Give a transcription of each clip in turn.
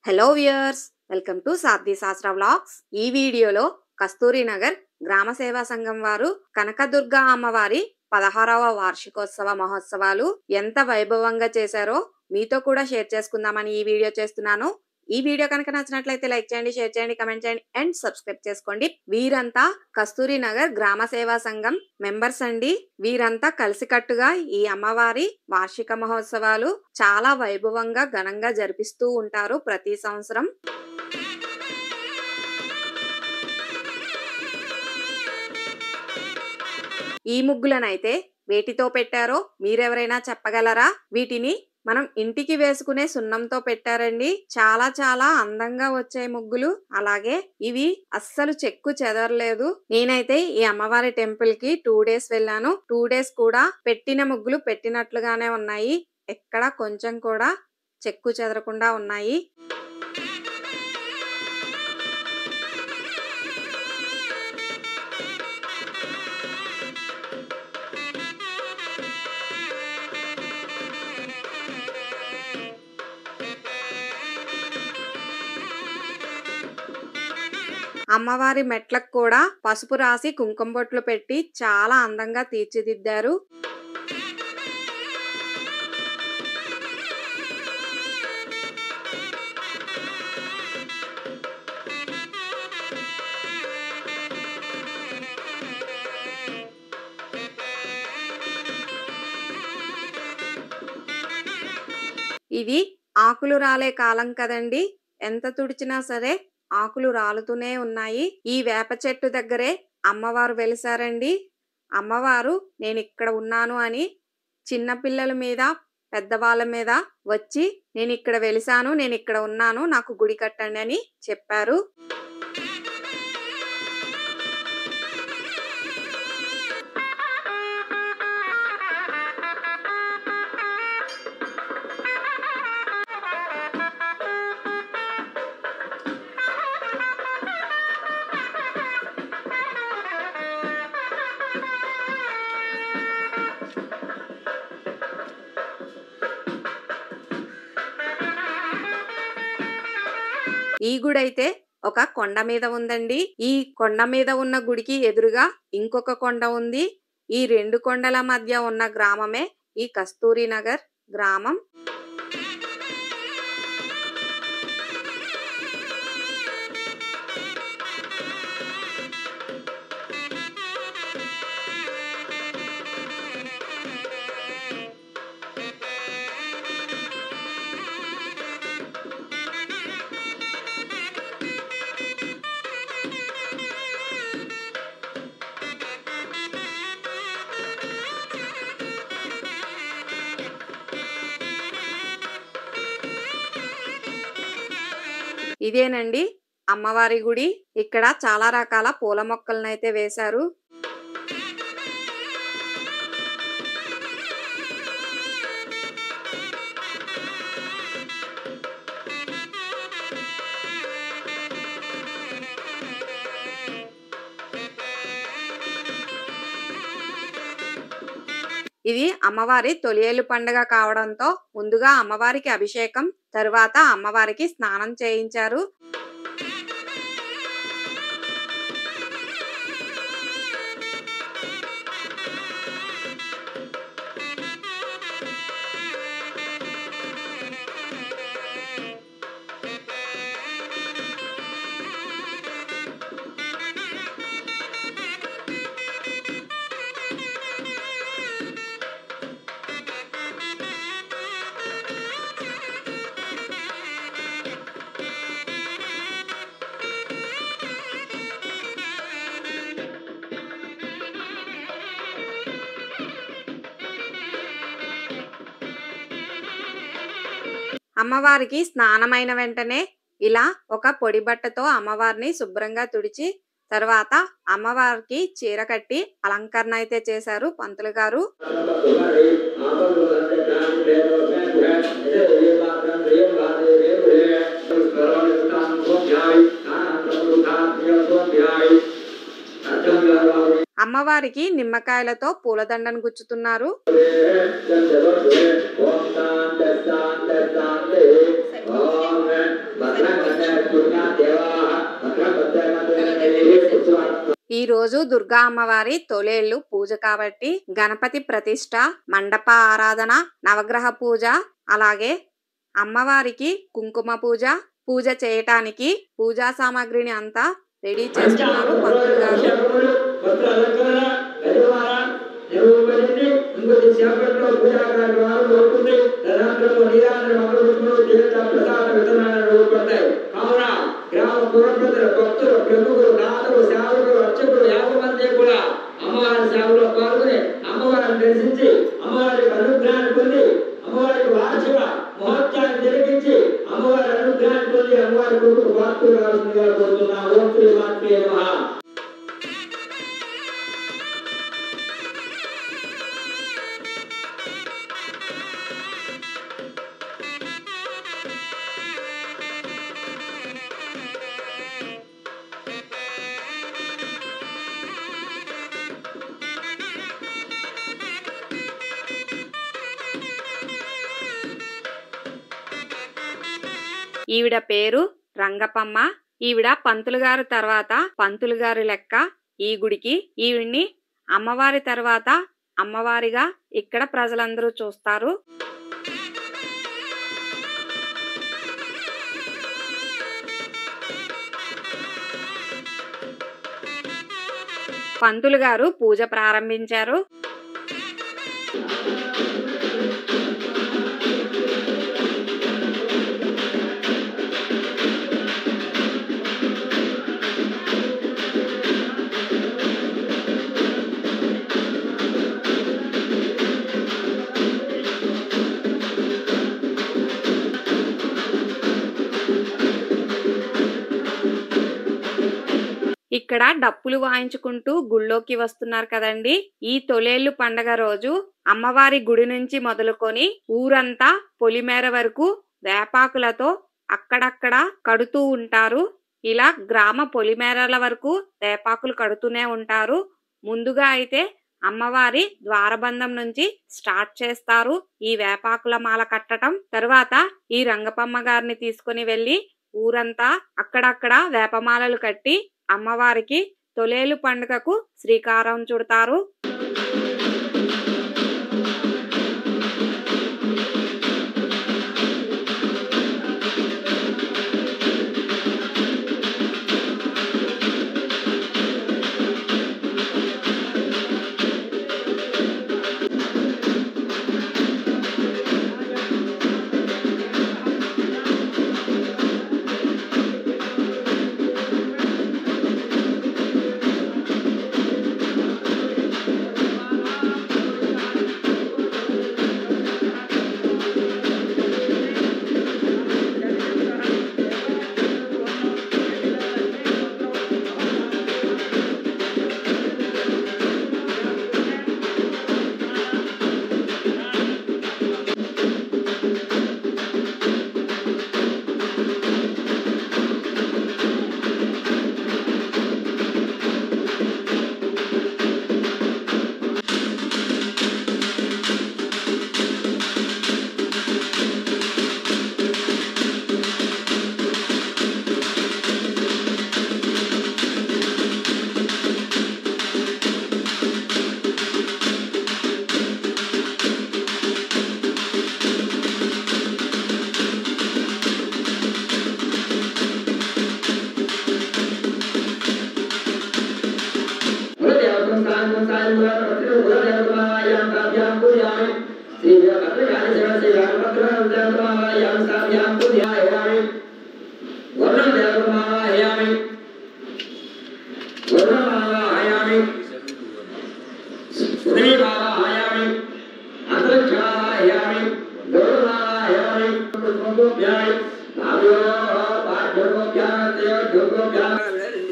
Hello viewers, welcome to సాధ్వి శాస్త్ర vlogs. ఈ వీడియోలో కస్తూరి నగర్ గ్రామ సేవా సంఘం వారు కనకదుర్గ అమ్మవారి 16వ వార్షికోత్సవ మహోత్సవాలు ఎంత వైభవంగా చేశారో మీతో కూడా షేర్ చేసుకుందామని ఈ వీడియో చేస్తున్నాను. ఈ వీడియో కనుక నచ్చినట్లయితే లైక్ చేయండి, షేర్ చేయండి, కమెంట్ చేయండి అండ్ సబ్స్క్రైబ్ చేసుకోండి. వీరంతా కస్తూరి నగర్ గ్రామ సేవా సంఘం మెంబర్స్ అండి. వీరంతా కలిసికట్టుగా ఈ అమ్మవారి వార్షిక మహోత్సవాలు చాలా వైభవంగా ఘనంగా జరిపిస్తూ ఉంటారు ప్రతి సంవత్సరం. ఈ ముగ్గులనైతే వేటితో పెట్టారో మీరెవరైనా చెప్పగలరా? వీటిని మనం ఇంటికి వేసుకునే సున్నంతో పెట్టారండి. చాలా చాలా అందంగా వచ్చే ముగ్గులు. అలాగే ఇవి అస్సలు చెక్కు చెదరలేదు. నేనైతే ఈ అమ్మవారి టెంపుల్ కి 2 days వెళ్ళాను. 2 days కూడా పెట్టిన ముగ్గులు పెట్టినట్లుగానే ఉన్నాయి. ఎక్కడ కొంచెం కూడా చెక్కు చెదరకుండా ఉన్నాయి. అమ్మవారి మెట్లకు కూడా పసుపు రాసి కుంకుమ బొట్లు పెట్టి చాలా అందంగా తీర్చిదిద్దారు. ఇవి ఆకులు రాలే కాలం కదండి. ఎంత తుడిచినా సరే ఆకులు రాలుతూనే ఉన్నాయి. ఈ వేప చెట్టు దగ్గరే అమ్మవారు వెలిసారండి. అమ్మవారు నేను ఇక్కడ ఉన్నాను అని చిన్న పిల్లల మీద పెద్దవాళ్ళ మీద వచ్చి నేను ఇక్కడ వెలిసాను, నేను ఇక్కడ ఉన్నాను, నాకు గుడి కట్టండి అని చెప్పారు. ఈ గుడి అయితే ఒక కొండ మీద ఉందండి. ఈ కొండ మీద ఉన్న గుడికి ఎదురుగా ఇంకొక కొండ ఉంది. ఈ 2 కొండల మధ్య ఉన్న గ్రామమే ఈ కస్తూరి నగర్ గ్రామం. ఇదేనండి అమ్మవారి గుడి. ఇక్కడ చాలా రకాల పూల మొక్కలనైతే వేశారు. ఇది అమ్మవారి తొలియేలు పండుగ కావడంతో ముందుగా అమ్మవారికి అభిషేకం, తరువాత అమ్మవారికి స్నానం చేయించారు. అమ్మవారికి స్నానమైన వెంటనే ఇలా ఒక పొడి బట్టతో అమ్మవారిని శుభ్రంగా తుడిచి తర్వాత అమ్మవారికి చీర కట్టి అలంకరణ అయితే చేశారు పంతులు గారు. అమ్మవారికి నిమ్మకాయలతో పూలదండను గుచ్చుతున్నారు. ఈ రోజు దుర్గా అమ్మవారి తొలేళ్లు పూజ కాబట్టి గణపతి ప్రతిష్ట, మండప ఆరాధన, నవగ్రహ పూజ, అలాగే అమ్మవారికి కుంకుమ పూజ చేయటానికి పూజా సామాగ్రిని అంతా రెడీ చేస్తున్నారు పంతులు గారు. అమ్మవారి సేవలో పాల్గొని అమ్మవారిని దర్శించి అమ్మవారికి అనుగ్రహాన్ని పొంది అమ్మవారికి వార్షిక మహోత్సవాన్ని జరిగించి అమ్మవారి అనుగ్రహాన్ని పొంది అమ్మవారి కొడుకు వార్తలు రావాల్సిందిగా కోరుతున్నా. ఓం శ్రీ మాత్రే నమః. ఈవిడ పేరు రంగపమ్మ. ఈవిడ పంతులు గారు తర్వాత పంతులు గారి లెక్క ఈ గుడికి. ఈవిడ్ని అమ్మవారి తర్వాత అమ్మవారిగా ఇక్కడ ప్రజలందరూ చూస్తారు. పంతులు గారు పూజ ప్రారంభించారు. ఇక్కడ డప్పులు వాయించుకుంటూ గుళ్ళోకి వస్తున్నారు కదండి. ఈ తొలేళ్లు పండగ రోజు అమ్మవారి గుడి నుంచి మొదలుకొని ఊరంతా పొలిమేర వరకు వేపాకులతో అక్కడక్కడ కడుతూ ఉంటారు. ఇలా గ్రామ పొలిమేరల వరకు వేపాకులు కడుతూనే ఉంటారు. ముందుగా అయితే అమ్మవారి ద్వారబంధం నుంచి స్టార్ట్ చేస్తారు ఈ వేపాకుల మాల కట్టడం. తరువాత ఈ రంగపమ్మ గారిని తీసుకుని వెళ్లి ఊరంతా అక్కడక్కడ వేపమాలలు కట్టి అమ్మవారికి తొలేలు పండుగకు శ్రీకారం చుడతారు.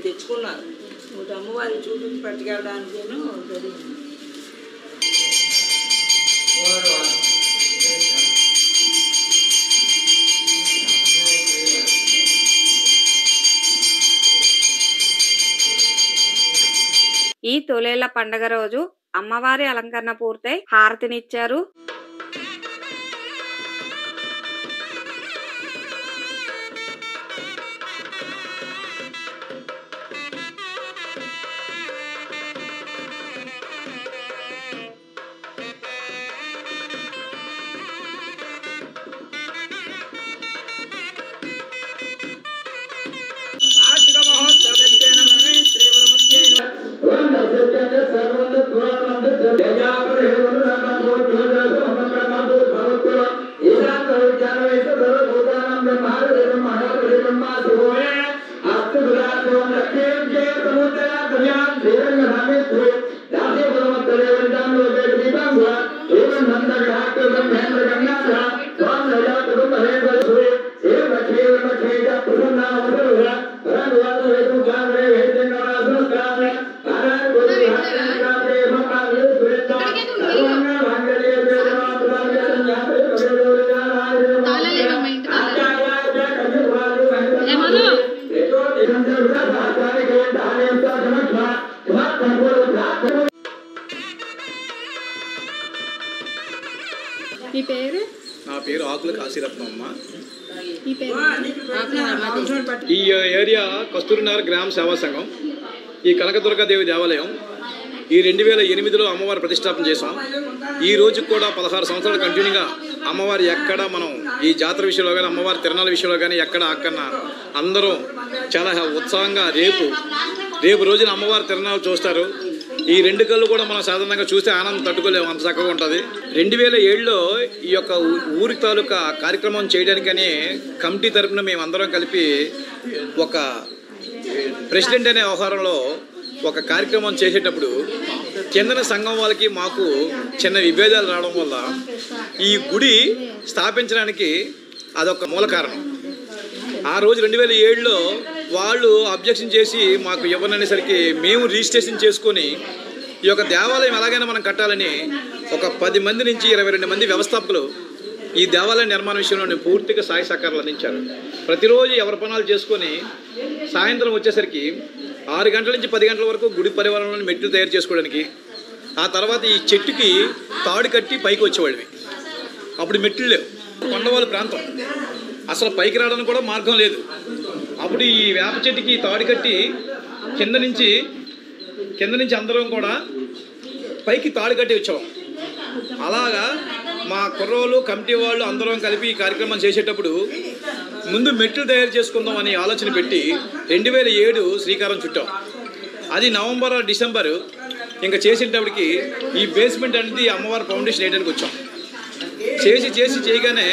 తెచ్చుకున్నాను అమ్మవారిని చూపించి పట్టుకెళ్ళడానికి ఈ తొలేళ్ల పండగ రోజు అమ్మవారి అలంకరణ పూర్తయి హారతినిచ్చారు. నా పేరు ఆకుల కాశీరత్నమ్మ. ఈ ఏరియా కస్తూరినగర్ గ్రామ సేవా సంఘం, ఈ కనకదుర్గాదేవి దేవాలయం ఈ 2008లో అమ్మవారి ప్రతిష్టాపన చేసాం. ఈ రోజు కూడా 16 సంవత్సరాలు కంటిన్యూగా అమ్మవారి ఎక్కడ మనం ఈ జాతర విషయంలో కానీ అమ్మవారి తిరణాల విషయంలో కానీ ఎక్కడ అక్కడ అందరూ చాలా ఉత్సాహంగా రేపు రోజున అమ్మవారి తిరణాలు చూస్తారు. ఈ 2 కళ్ళు కూడా మనం సాధారణంగా చూస్తే ఆనందం తట్టుకోలేము, అంత చక్కగా ఉంటుంది. 2007లో ఈ యొక్క ఊరి తాలూకా కార్యక్రమం చేయడానికని కమిటీ తరఫున మేమందరం కలిపి ఒక ప్రెసిడెంట్ అనే వ్యవహారంలో ఒక కార్యక్రమం చేసేటప్పుడు కిందన సంఘం వాళ్ళకి మాకు చిన్న విభేదాలు రావడం వల్ల ఈ గుడి స్థాపించడానికి అదొక మూల కారణం. ఆ రోజు 2007లో వాళ్ళు అబ్జెక్షన్ చేసి మాకు ఇవ్వననేసరికి మేము రిజిస్ట్రేషన్ చేసుకొని ఈ యొక్క దేవాలయం ఎలాగైనా మనం కట్టాలని ఒక 10 మంది నుంచి 22 మంది వ్యవస్థాపకులు ఈ దేవాలయ నిర్మాణ విషయంలో పూర్తిగా సహాయ సహకారాలు అందించారు. ప్రతిరోజు ఎవరి పనులు చేసుకొని సాయంత్రం వచ్చేసరికి 6 గంటల నుంచి 10 గంటల వరకు గుడి పరివారంలో మెట్లు తయారు చేసుకోవడానికి, ఆ తర్వాత ఈ చెట్టుకి తాడు కట్టి పైకి వచ్చేవాడివి. అప్పుడు మెట్లు లేవు, కొండవాళ్ళ ప్రాంతం, అసలు పైకి రావడానికి కూడా మార్గం లేదు. అప్పుడు ఈ వేప చెట్టుకి తాడు కట్టి కింద నుంచి అందరం కూడా పైకి తాడు కట్టి వచ్చాం. అలాగా మా కుర్రోళ్ళు కమిటీ వాళ్ళు అందరం కలిపి ఈ కార్యక్రమం చేసేటప్పుడు ముందు మెట్లు తయారు చేసుకుందాం అని ఆలోచన పెట్టి 2007 శ్రీకారం చుట్టాం. అది నవంబర్ డిసెంబర్ ఇంకా చేసేటప్పటికి ఈ బేస్మెంట్ అనేది అమ్మవారి ఫౌండేషన్ వేయడానికి వచ్చాం. చేయగానే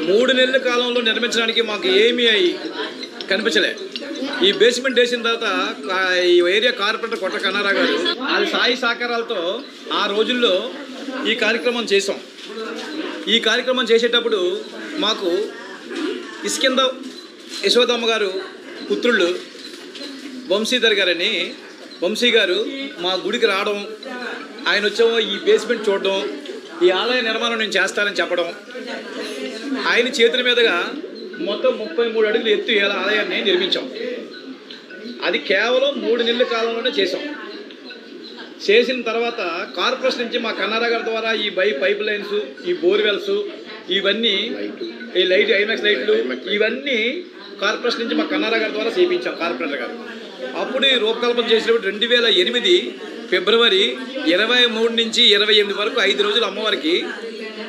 3 నెలల కాలంలో నిర్మించడానికి మాకు ఏమీ కనిపించలే. ఈ బేస్మెంట్ వేసిన తర్వాత ఈ ఏరియా కార్పొరేటర్ కొట్ట కన్నారా గారు అది సాయి సహకారాలతో ఆ రోజుల్లో ఈ కార్యక్రమం చేసాం. ఈ కార్యక్రమం చేసేటప్పుడు మాకు ఇస్కింద యశోదమ్మ గారు పుత్రుళ్ళు వంశీధర్ గారని వంశీ గారు మా గుడికి రావడం, ఆయన వచ్చామో ఈ బేస్మెంట్ చూడడం, ఈ ఆలయ నిర్మాణం నేను చేస్తానని చెప్పడం, ఆయన చేతుల మీదుగా మొత్తం 33 అడుగులు ఎత్తు ఆలయాన్ని నిర్మించాం. అది కేవలం 3 నెలల కాలంలోనే చేసాం. చేసిన తర్వాత కార్పొరేషన్ నుంచి మా కన్నారా గారి ద్వారా ఈ పైప్ లైన్స్, ఈ బోర్వెల్స్, ఇవన్నీ ఈ లైట్ ఐమాక్స్ లైట్లు ఇవన్నీ కార్పొరేషన్ నుంచి మా కన్నారా గారి ద్వారా చేయించాం కార్పొరేటర్ గారు. అప్పుడు ఈ రూపకల్పన చేసినప్పుడు 2008 ఫిబ్రవరి 23 నుంచి 28 వరకు 5 రోజులు అమ్మవారికి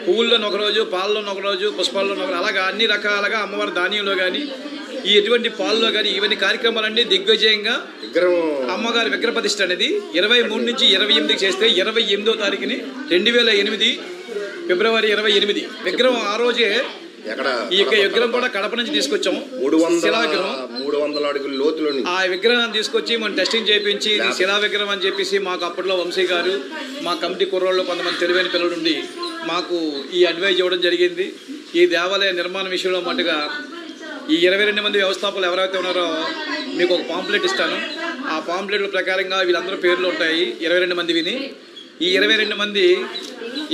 పువ్వుల్లోని ఒకరోజు, పాలలోని ఒకరోజు, పుష్పాల్లోని ఒకరోజు, అలాగా అన్ని రకాలుగా అమ్మవారి ధాన్యంలో కానీ ఈ ఎటువంటి పాల్లో కానీ ఇవన్నీ కార్యక్రమాలన్నీ దిగ్విజయంగా అమ్మగారి విగ్రహ ప్రతిష్ఠ అనేది 23 నుంచి 28కి చేస్తే 28వ తారీఖుని 2008 ఫిబ్రవరి 28 విగ్రహం ఆ రోజే ఈ యొక్క విగ్రహం కూడా కడప నుంచి తీసుకొచ్చాము. 300 అడుగుల లోతులో ఆ విగ్రహాన్ని తీసుకొచ్చి మనం టెస్టింగ్ చేయించి ఇది శిలా విగ్రహం అని చెప్పేసి మాకు అప్పట్లో వంశీ గారు మా కమిటీ కుర్రోళ్ళు కొంతమంది తెలివైన పిల్లలు ఉండి మాకు ఈ అడ్వైజ్ ఇవ్వడం జరిగింది. ఈ దేవాలయ నిర్మాణ విషయంలో మట్టుగా ఈ 22 మంది వ్యవస్థాపకులు ఎవరైతే ఉన్నారో మీకు ఒక పాంప్లెట్ ఇస్తాను. ఆ పాంప్లెట్ల ప్రకారంగా వీళ్ళందరూ పేర్లు ఉంటాయి 22 మంది విని. ఈ 22 మంది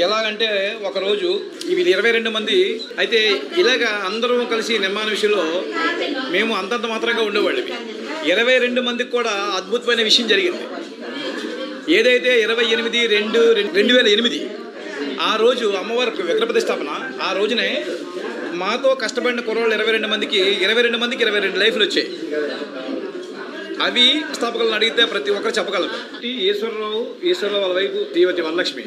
ఎలాగంటే ఒకరోజు వీళ్ళు 22 మంది అయితే ఇలాగ అందరూ కలిసి నిర్మాణ విషయంలో మేము అంతంత మాత్రంగా ఉండేవాళ్ళవి. 22 మందికి కూడా అద్భుతమైన విషయం జరిగింది. ఏదైతే 28/2/2008 ఆ రోజు అమ్మవారి విగ్రహ ప్రతిష్టాపన, ఆ రోజునే మాతో కష్టపడిన కుర్రోళ్ళు 22 మందికి 22 లైఫ్లు వచ్చాయి. అవి స్థాపకులను అడిగితే ప్రతి ఒక్కరు చెప్పగలరు. ఈశ్వరరావు వాళ్ళ వైపు శ్రీమతి వరలక్ష్మి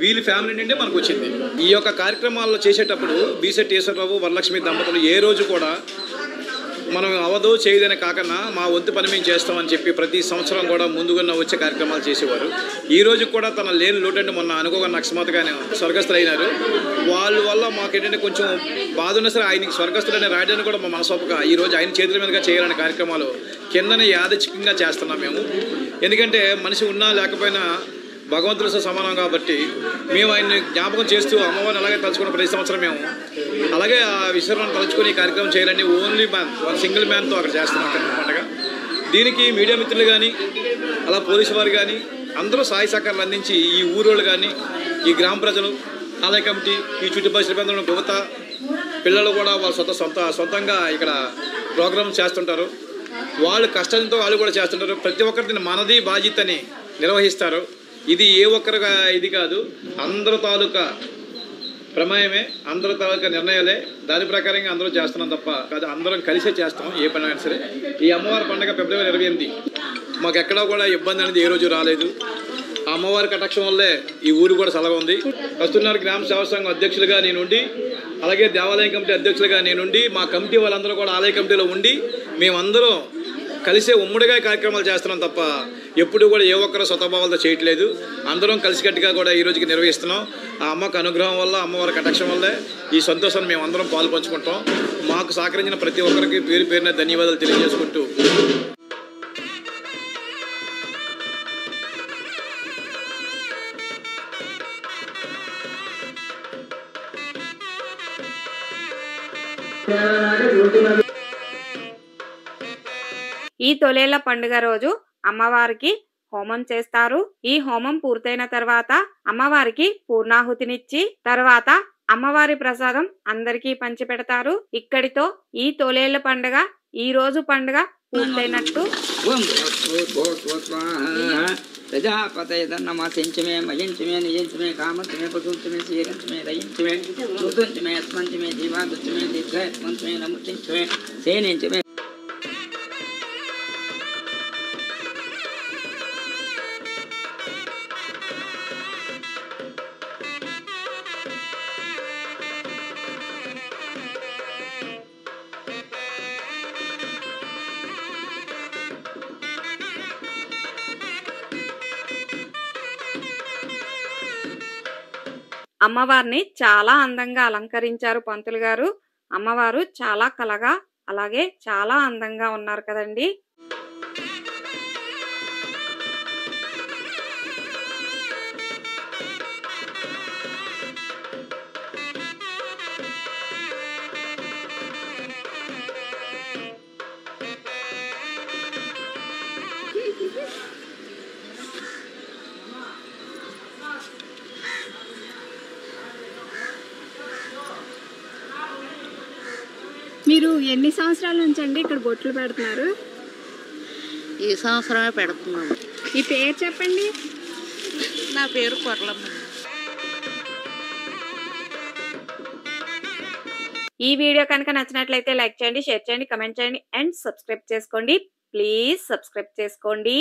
వీళ్ళ ఫ్యామిలీ నుండి మనకు వచ్చింది. ఈ యొక్క కార్యక్రమాల్లో చేసేటప్పుడు బీసెట్ ఈశ్వరరావు వరలక్ష్మి దంపతులు ఏ రోజు కూడా మనం అవదో చేయదని కాకన్నా మా వంతు పని మేము చేస్తామని చెప్పి ప్రతి సంవత్సరం కూడా ముందుగా వచ్చే కార్యక్రమాలు చేసేవారు. ఈ రోజు కూడా తన లేని లోటంటే మొన్న అనుకోకుండా అకస్మాత్తుగానే స్వర్గస్థులైనారు. వాళ్ళ వల్ల మాకేంటంటే కొంచెం బాధ ఉన్నా సరే ఆయనకి స్వర్గస్థులనే రాయడానికి కూడా మా మనసొప్పక ఈరోజు ఆయన చేతుల మీదుగా చేయాలనే కార్యక్రమాలు కిందనే యాదృచ్ఛికంగా చేస్తున్నాం మేము. ఎందుకంటే మనిషి ఉన్నా లేకపోయినా భగవంతుడితో సమానం కాబట్టి మేము ఆయన్ని జ్ఞాపకం చేస్తూ అమ్మవారిని అలాగే తలుచుకున్న ప్రతి సంవత్సరం మేము అలాగే ఆ విశ్వరాన్ని తలుచుకుని ఈ కార్యక్రమం చేయాలని ఓన్లీ మ్యాన్ సింగిల్ మ్యాన్తో అక్కడ చేస్తున్నాం పండుగ. దీనికి మీడియా మిత్రులు కానీ అలా పోలీసు వారు కానీ అందరూ సహాయ సహకారాలు అందించి ఈ ఊరోళ్ళు కానీ ఈ గ్రామ ప్రజలు ఆలయ కమిటీ ఈ చుట్టుపక్కల సిబ్బంది యువత పిల్లలు కూడా వాళ్ళ సొంతంగా ఇక్కడ ప్రోగ్రామ్ చేస్తుంటారు. వాళ్ళు కష్టంతో వాళ్ళు కూడా చేస్తుంటారు. ప్రతి ఒక్కరిని మనది బాధ్యతని నిర్వహిస్తారు. ఇది ఏ ఒక్కరిగా ఇది కాదు, అందరూ తాలూకా ప్రమేయమే, అందరూ తాలూకా నిర్ణయాలే. దాని ప్రకారంగా అందరూ చేస్తున్నాం తప్ప కాదు, అందరం కలిసే చేస్తాం ఏ పని అయినా సరే. ఈ అమ్మవారి పండుగ ఫిబ్రవరి 28 మాకు ఎక్కడా కూడా ఇబ్బంది అనేది ఏ రోజు రాలేదు. ఆ అమ్మవారి కటాక్షం వల్లే ఈ ఊరు కూడా చల్లగా ఉంది. కస్తూరినగర్ గ్రామ సేవా సంఘం అధ్యక్షులుగా నేనుండి, అలాగే దేవాలయం కమిటీ అధ్యక్షులుగా నేనుండి, మా కమిటీ వాళ్ళందరూ కూడా ఆలయ కమిటీలో ఉండి మేమందరం కలిసే ఉమ్మడిగా కార్యక్రమాలు చేస్తున్నాం తప్ప ఎప్పుడు కూడా ఏ ఒక్కరు స్వతభావాలతో చేయట్లేదు. అందరం కలిసికట్టుగా కూడా ఈ రోజుకి నిర్వహిస్తున్నాం. ఆ అమ్మకు అనుగ్రహం వల్ల, అమ్మవారి కటాక్షం వల్లే ఈ సంతోషాన్ని మేము అందరం పాలు పంచుకుంటాం. మాకు సహకరించిన ప్రతి ఒక్కరికి పేరు పేరున ధన్యవాదాలు తెలియజేసుకుంటూ ఈ తొలేళ్ల పండుగ రోజు అమ్మవారికి హోమం చేస్తారు. ఈ హోమం పూర్తయిన తర్వాత అమ్మవారికి పూర్ణాహుతినిచ్చి తర్వాత అమ్మవారి ప్రసాదం అందరికీ పంచి పెడతారు. ఇక్కడితో ఈ తొలేళ్ల పండుగ ఈ రోజు పండుగ పూర్తయినట్టు. ప్రజాపతయదన్నమాసించమే మయించమే నియించమే కామంచమే పశుంచమే శీరించమే దయించమే మృతుంచమే అస్మంచమే జీవాదుచ్చమే దీర్ఘాత్మంచమే నమృతించమే సేనించమే. అమ్మవారిని చాలా అందంగా అలంకరించారు పంతులు గారు. అమ్మవారు చాలా కలగా అలాగే చాలా అందంగా ఉన్నారు కదండి. మీరు ఎన్ని సంవత్సరాల నుంచి అండి ఇక్కడ బొట్లు పెడుతున్నారు? ఈ సంవత్సరమే పెడుతున్నాము. ఈ పేరు చెప్పండి. నా పేరు కొర్లమ్మ. ఈ వీడియో కనుక నచ్చినట్లయితే లైక్ చేయండి, షేర్ చేయండి, కమెంట్ చేయండి అండ్ సబ్స్క్రైబ్ చేసుకోండి. ప్లీజ్ సబ్స్క్రైబ్ చేసుకోండి.